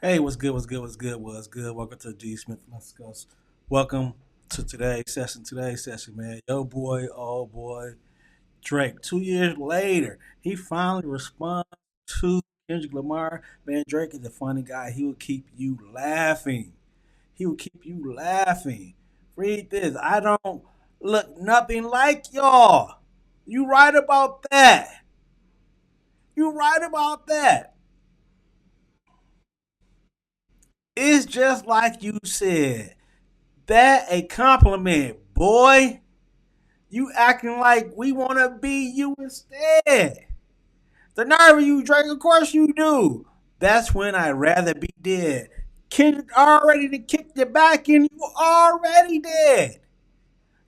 Hey, what's good? What's good? What's good? What's good? Welcome to D Smith Let's Go. Welcome to today's session. Today's session, man. Yo, boy, oh boy, Drake. 2 years later, he finally responds to Kendrick Lamar. Man, Drake is a funny guy. He will keep you laughing. He will keep you laughing. Read this. I don't look nothing like y'all. You right about that. You right about that. It's just like you said. That a compliment, boy. You acting like we want to be you instead. The nerve of you, Drake. Of course you do. That's when I'd rather be dead. Kendrick already to kick you back and you already dead.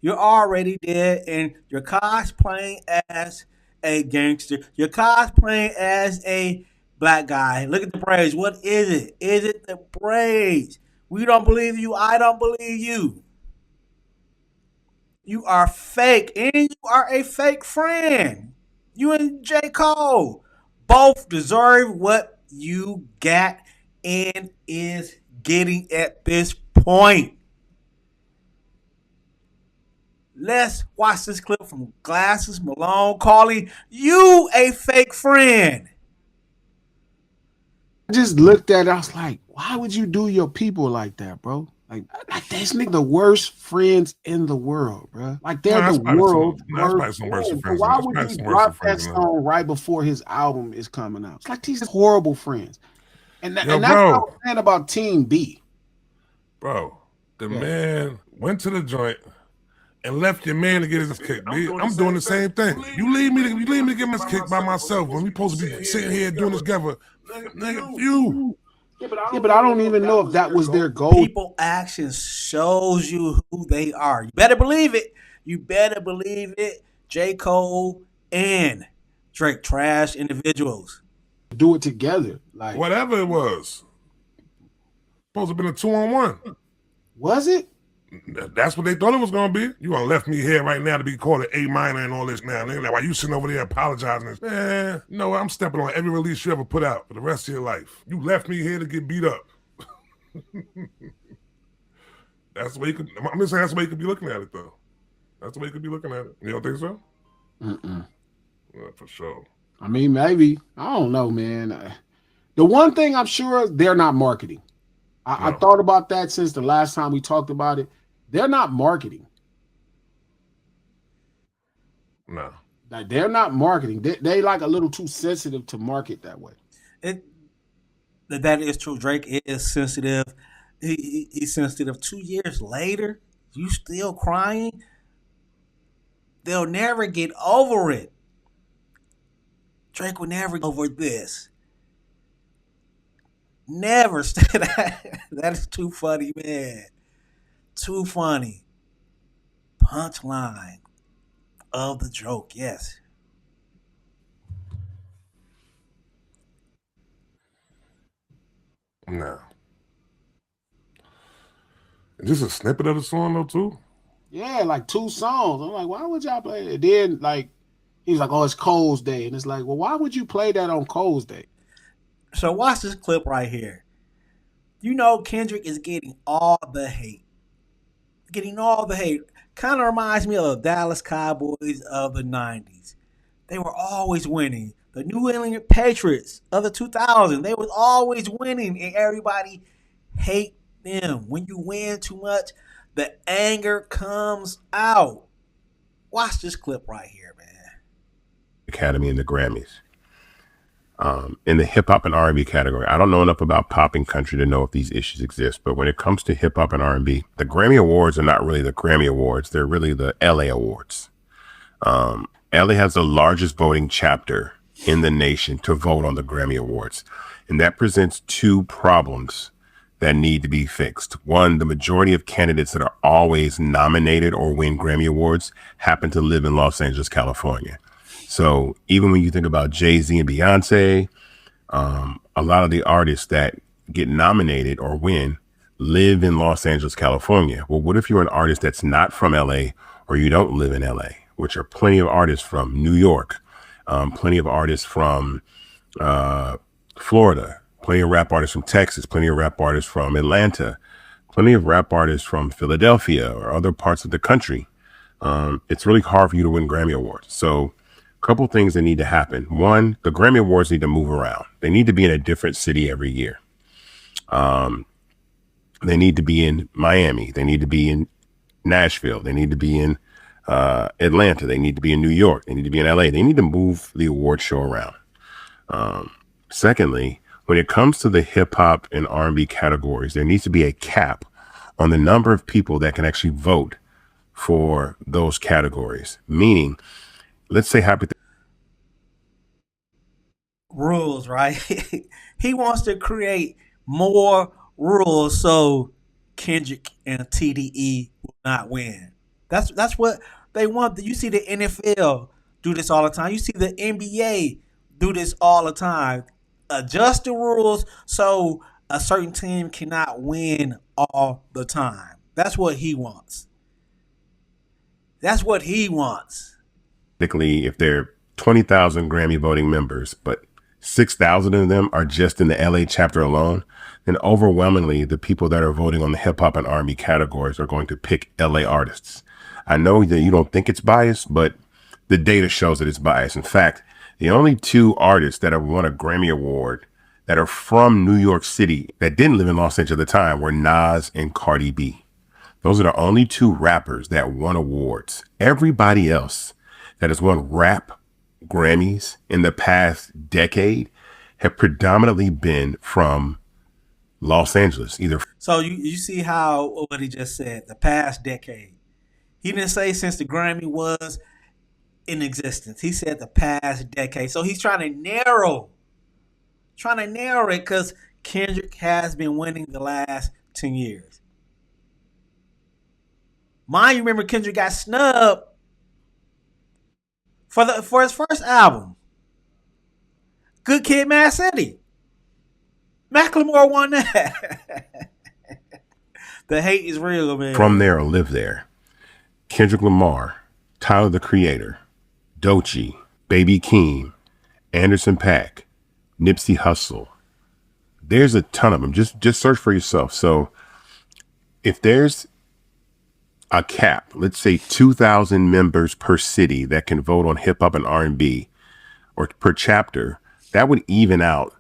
You're already dead and you're cosplaying as a gangster. You're cosplaying as a black guy. Look at the braids. What is it? Is it the braids? We don't believe you. I don't believe you. You are fake, and you are a fake friend. You and J. Cole both deserve what you got and is getting at this point. Let's watch this clip from Glasses Malone calling you a fake friend. I just looked at it. I was like, why would you do your people like that, bro? Like this nigga, the worst friends in the world, bro. Like No, they're the that's probably some. world's No, that's probably worst some worse friends. So friends. why That's would probably he some worse drop that friends than that. song right before his album is coming out? It's like these horrible friends. And Yo, and that's what I bro, was saying about Team B. bro, the Yeah. man went to the joint and left your man to get his kick. I'm doing the same thing. You leave me to get my kick by myself when we supposed to be sitting here doing this together. Nigga, you. Yeah, but I don't even know if that was their goal. People actions shows you who they are. You better believe it. You better believe it. J. Cole and Drake trash individuals. Do it together. Like, Whatever it was. Supposed to have been a 2-on-1. was it? That's what they thought it was gonna be. You gonna left me here right now to be called an A minor and all this now. Like, why you sitting over there apologizing? Man, you know what? I'm stepping on every release you ever put out for the rest of your life. You left me here to get beat up. That's the way you could. I'm just saying that's the way you could be looking at it, though. That's the way you could be looking at it. You don't think so? Mm-mm. Yeah, for sure. I mean, maybe. I don't know, man. The one thing I'm sure they're not marketing. I No. thought about that since the last time we talked about it. They're not marketing. No. Like they're not marketing. They like a little too sensitive to market that way. It that is true. Drake is sensitive. He's sensitive. 2 years later, you still crying. They'll never get over it. Drake will never get over this. Never say that. That is too funny, man. Too funny. Punchline of the joke. Yes. No. Just a snippet of the song, though, too. Yeah, like 2 songs. I'm like, why would y'all play it? Then like he's like, oh, it's Cole's Day. And it's like, well, why would you play that on Cole's Day? So watch this clip right here. You know Kendrick is getting all the hate. Getting all the hate. Kind of reminds me of the Dallas Cowboys of the 90s. They were always winning. The New England Patriots of the 2000s, they was always winning and everybody hate them. When you win too much, the anger comes out. Watch this clip right here, man. Academy and the Grammys. In the hip hop and R&B category, I don't know enough about pop and country to know if these issues exist, but when it comes to hip hop and R&B, the Grammy Awards are not really the Grammy Awards. They're really the LA Awards. LA has the largest voting chapter in the nation to vote on the Grammy Awards. And that presents two problems that need to be fixed. One, the majority of candidates that are always nominated or win Grammy Awards happen to live in Los Angeles, California. So even when you think about Jay-Z and Beyonce, a lot of the artists that get nominated or win live in Los Angeles, California. Well, what if you're an artist that's not from LA or you don't live in LA, which are plenty of artists from New York, plenty of artists from Florida, plenty of rap artists from Texas, plenty of rap artists from Atlanta, plenty of rap artists from Philadelphia or other parts of the country. It's really hard for you to win Grammy Awards. So a couple things that need to happen. One, the Grammy Awards need to move around. They need to be in a different city every year. They need to be in Miami. They need to be in Nashville. They need to be in Atlanta. They need to be in New York. They need to be in LA. They need to move the award show around. Secondly, when it comes to the hip hop and R&B categories, there needs to be a cap on the number of people that can actually vote for those categories. Meaning, let's say rules, right? He wants to create more rules so Kendrick and TDE will not win. That's what they want. You see the NFL do this all the time. You see the NBA do this all the time. Adjust the rules so a certain team cannot win all the time. That's what he wants. That's what he wants. if there are 20,000 Grammy voting members, but 6,000 of them are just in the LA chapter alone, then overwhelmingly the people that are voting on the hip hop and R&B categories are going to pick LA artists. I know that you don't think it's biased, but the data shows that it's biased. In fact, the only two artists that have won a Grammy Award that are from New York City that didn't live in Los Angeles at the time were Nas and Cardi B. Those are the only two rappers that won awards. Everybody else that has won rap Grammys in the past decade have predominantly been from Los Angeles. So you see how what he just said, the past decade. He didn't say since the Grammy was in existence. He said the past decade. So he's trying to narrow it because Kendrick has been winning the last 10 years. Mind you, remember Kendrick got snubbed for his first album, Good Kid, Mad City. Macklemore won that. The hate is real, man. From there or live there. Kendrick Lamar, Tyler the Creator, Doechii, Baby Keem, Anderson .Paak, Nipsey Hussle. There's a ton of them. Just search for yourself. So if there's a cap, let's say 2,000 members per city that can vote on hip hop and R&B, or per chapter, that would even out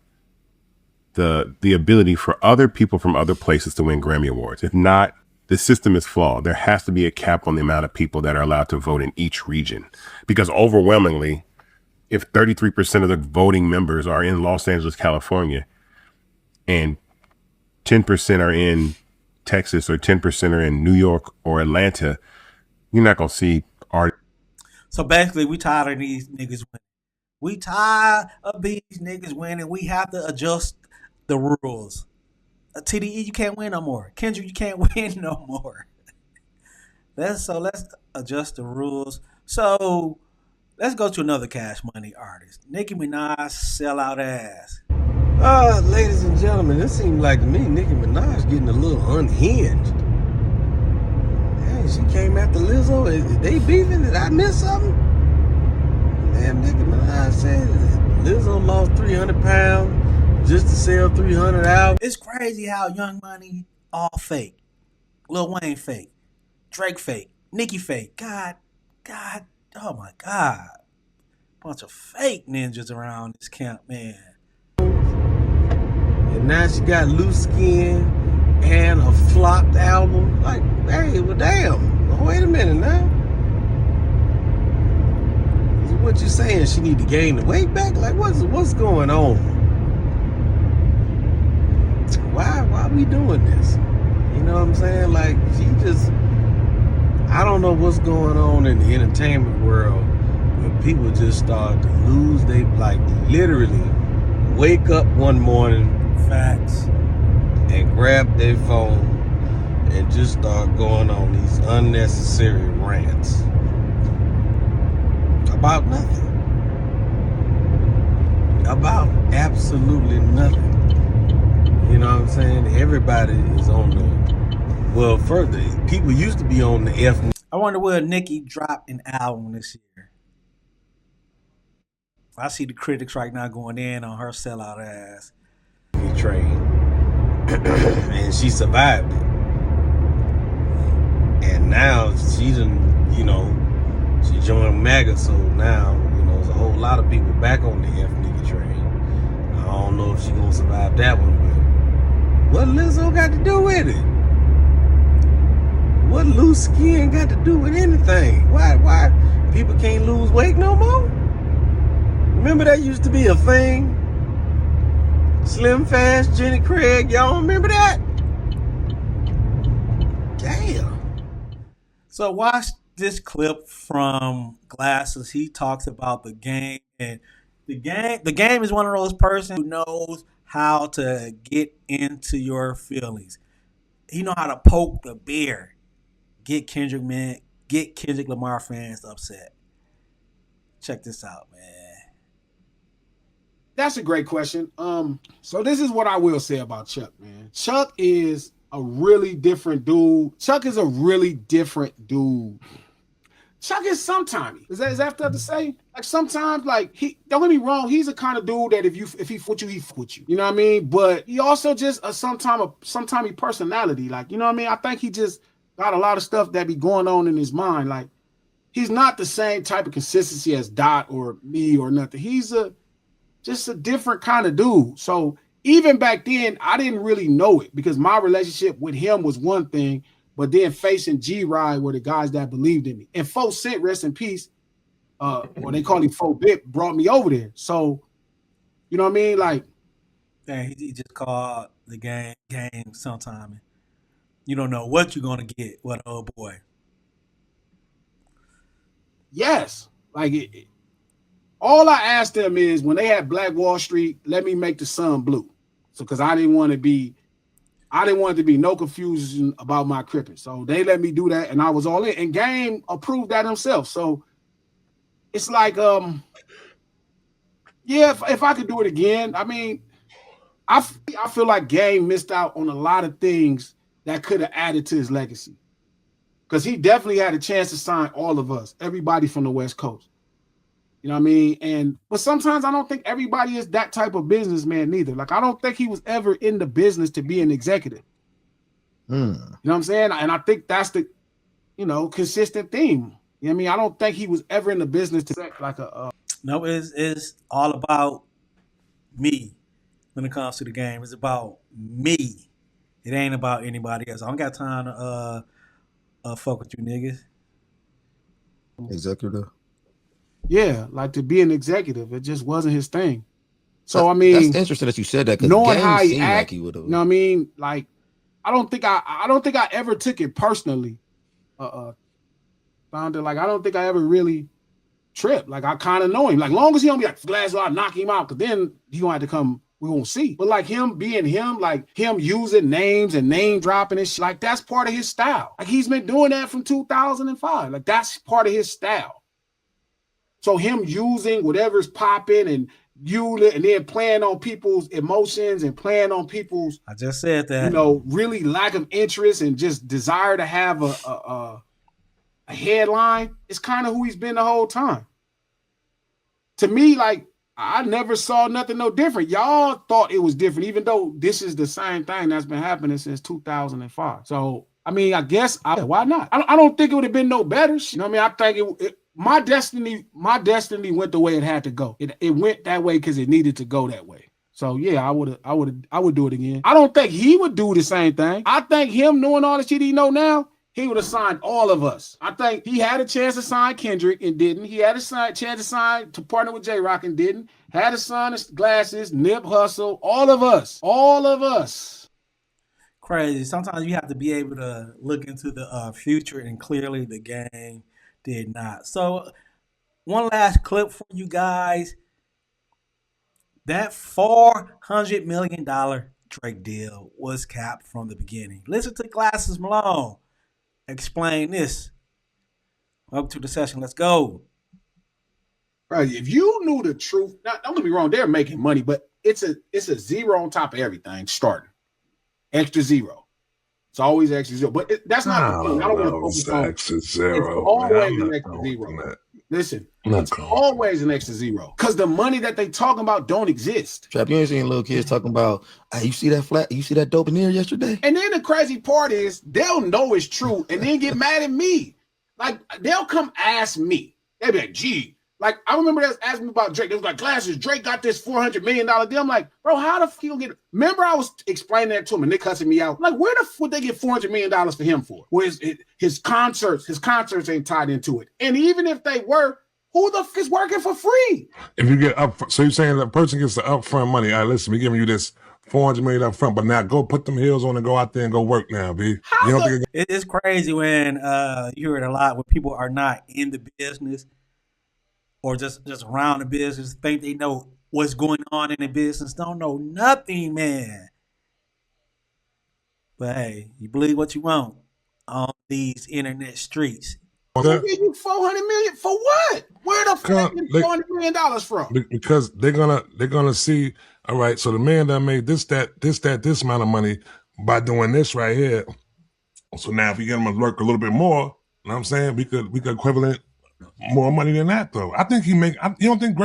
the ability for other people from other places to win Grammy Awards. If not, the system is flawed. There has to be a cap on the amount of people that are allowed to vote in each region, because overwhelmingly, if 33% of the voting members are in Los Angeles, California, and 10% are in Texas or 10% are in New York or Atlanta, you're not going to see art. So basically, we tired of these niggas winning. We tired of these niggas winning. We have to adjust the rules. TDE, you can't win no more. Kendrick, you can't win no more. Let's adjust the rules. So let's go to another Cash Money artist. Nicki Minaj, sell out ass. Ladies and gentlemen, it seems like to me Nicki Minaj getting a little unhinged. Hey, she came after Lizzo. They beefing? Did I miss something? Damn, Nicki Minaj said Lizzo lost 300 pounds just to sell 300 albums. It's crazy how Young Money all fake. Lil Wayne fake. Drake fake. Nicki fake. God, oh my God. Bunch of fake ninjas around this camp, man. And now she got Loose Skin and a flopped album. Like, hey, well, damn. Wait a minute now. What you saying? She need to gain the weight back? Like, what's going on? Why we doing this? You know what I'm saying? Like, I don't know what's going on in the entertainment world when people just start to lose they, like, literally wake up one morning, facts, and grab their phone and just start going on these unnecessary rants about nothing. About absolutely nothing. You know what I'm saying? Everybody is on further, people used to be on the F. I wonder will Nicki drop an album this year? I see the critics right now going in on her sellout ass. train, and she survived it. And now she done, she joined MAGA, so now, there's a whole lot of people back on the F nigga train. I don't know if she gonna survive that one, but what Lizzo got to do with it? What loose skin got to do with anything? Why people can't lose weight no more? Remember that used to be a thing? Slim Fast, Jenny Craig, y'all remember that? Damn. So watch this clip from Glasses. He talks about the game, and the game is one of those persons who knows how to get into your feelings. He know how to poke the bear, get Kendrick Lamar fans upset. Check this out, man. That's a great question. So this is what I will say about Chuck, man. Chuck is a really different dude. Chuck is a really different dude. Chuck is sometimey. Is that tough to say? Like sometimes, like he don't get me wrong, he's a kind of dude that if he with you, he with you. You know what I mean? But he also just a sometimey personality. Like, you know what I mean? I think he just got a lot of stuff that be going on in his mind. Like he's not the same type of consistency as Dot or me or nothing. He's just a different kind of dude. So even back then, I didn't really know it because my relationship with him was one thing, but then Face and G-Ride were the guys that believed in me. And 4 Cent, rest in peace, or they call him 4 Bit, brought me over there. So, you know what I mean? Like, Dang, he just called the game sometime. You don't know what you're gonna get. What oh boy. yes. Like, all I asked them is when they had Black Wall Street, let me make the sun blue. So, because I didn't want it to be no confusion about my cripping. So they let me do that, and I was all in. And Game approved that himself. So it's like, yeah, if I could do it again, I mean, I feel like Game missed out on a lot of things that could have added to his legacy. Because he definitely had a chance to sign all of us, everybody from the West Coast. You know what I mean? But sometimes I don't think everybody is that type of businessman neither. Like, I don't think he was ever in the business to be an executive. You know what I'm saying? And I think that's the, consistent theme. You know what I mean? I don't think he was ever in the business to like No, it's all about me when it comes to the game. It's about me. It ain't about anybody else. I don't got time to fuck with you niggas. Executive. Yeah, like to be an executive. It just wasn't his thing. So I mean, that's interesting that you said that because knowing Game how he seemed act, like he would have. You know what I mean? Like, I don't think I ever took it personally. Found it like I don't think I ever really tripped. Like I kind of know him. Like long as he don't be like Glass, I knock him out, because then he gonna have to come. We won't see. But like him being him, like him using names and name dropping and shit, like that's part of his style. Like he's been doing that from 2005. Like that's part of his style. So him using whatever's popping and then playing on people's emotions and playing on people's, I just said that. Really lack of interest and just desire to have a headline. It's kind of who he's been the whole time. To me, like I never saw nothing no different. Y'all thought it was different, even though this is the same thing that's been happening since 2005. So I mean, I guess why not? I don't think it would have been no better. You know what I mean? I think my destiny went the way it had to go. It went that way because it needed to go that way. So yeah, I would do it again. I don't think he would do the same thing. I think him knowing all the shit he know now, he would have signed all of us. I think he had a chance to sign Kendrick and didn't. He had a chance to partner with J-Rock and didn't. Had to sign Glasses, Nip Hustle, all of us. All of us. Crazy. Sometimes you have to be able to look into the future, and clearly the game did not. So one last clip for you guys. That $400 million Drake deal was capped from the beginning. Listen to Glasses Malone explain this. Welcome to the session. Let's go. Right. If you knew the truth, don't get me wrong, they're making money, but it's a zero on top of everything starting. Extra zero. It's always extra zero. But that's not the thing. I don't want to focus on extra zero. it's always an extra zero. Listen, Oh, it's God. always an extra zero because the money that they talking about don't exist. Trap, you ain't seen little kids talking about, hey, you see that flat? You see that dope in here yesterday? And then the crazy part is they'll know it's true and then get mad at me. Like, they'll come ask me. They'll be like, gee, like, I remember they was asking me about Drake. They was like, Glasses, Drake got this $400 million deal. I'm like, bro, how the fuck you gonna get it? Remember I was explaining that to him and they cussing me out. Like, where the fuck would they get $400 million for him for? Where his concerts ain't tied into it. And even if they were, who the fuck is working for free? If you get up, so you're saying that person gets the upfront money. All right, listen, we giving you this $400 million up front, but now go put them heels on and go out there and go work now, B. How You don't the- think It's crazy when you hear it a lot when people are not in the business or just around the business, think they know what's going on in the business, don't know nothing, man. But hey, you believe what you want on these internet streets. They give you $400 million for what? Where the fuck is $400 million from? because they're gonna see, all right, so the man that made this amount of money by doing this right here. So now if you get him to work a little bit more, you know what I'm saying, we could equivalent more money than that though. I think you don't think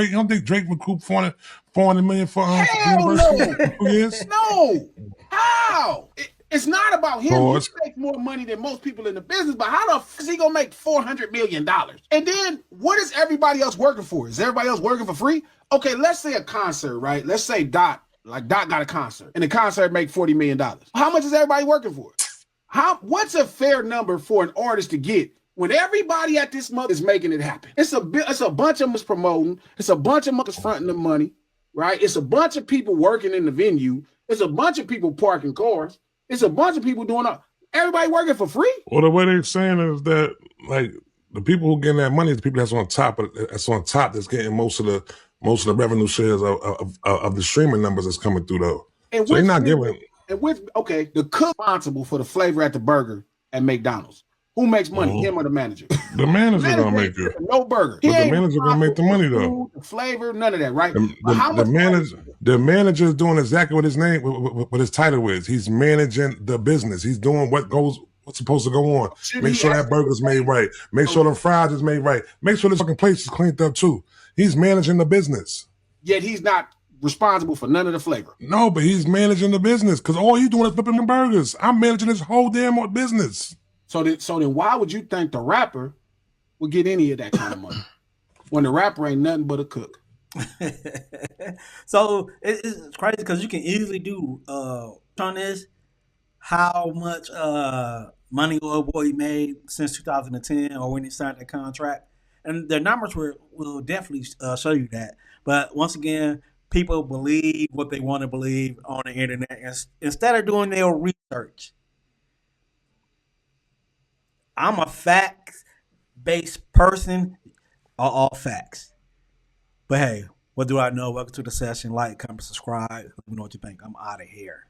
Drake recouped 400 million for Hell Universal no. for 2 years? No. How? It's not about him. Pause. He makes more money than most people in the business, but how the fuck is he gonna make $400 million? And then what is everybody else working for? Is everybody else working for free? Okay, let's say a concert, right? Let's say Dot got a concert and the concert make $40 million. How much is everybody working for? What's a fair number for an artist to get when everybody at this month is making it happen? It's a bunch of us promoting. It's a bunch of us fronting the money, right? It's a bunch of people working in the venue. It's a bunch of people parking cars. It's a bunch of people doing everybody working for free. Well, the way they're saying is that like the people who getting that money is the people that's on top that's getting most of the revenue shares of the streaming numbers that's coming through though. And so they're not giving. And the cook responsible for the flavor at the burger at McDonald's. Who makes money, him or the manager? The manager gonna make it. No burger. But the manager gonna make the money though. The flavor, none of that, right? The manager is doing exactly what his name, what his title is. He's managing the business. He's doing what's supposed to go on. Make sure that burger's made right. Make sure the fries is made right. Make sure this fucking place is cleaned up too. He's managing the business. Yet he's not responsible for none of the flavor. No, but he's managing the business because all he's doing is flipping the burgers. I'm managing this whole damn business. So then why would you think the rapper would get any of that kind of money when the rapper ain't nothing but a cook? So it's crazy because you can easily do on this how much money Old Boy made since 2010 or when he signed the contract, and the numbers will definitely show you that. But once again, people believe what they want to believe on the internet instead of doing their research. I'm a facts-based person, all facts. But hey, what do I know? Welcome to the session. Like, comment, subscribe. Let me know what you think. I'm out of here.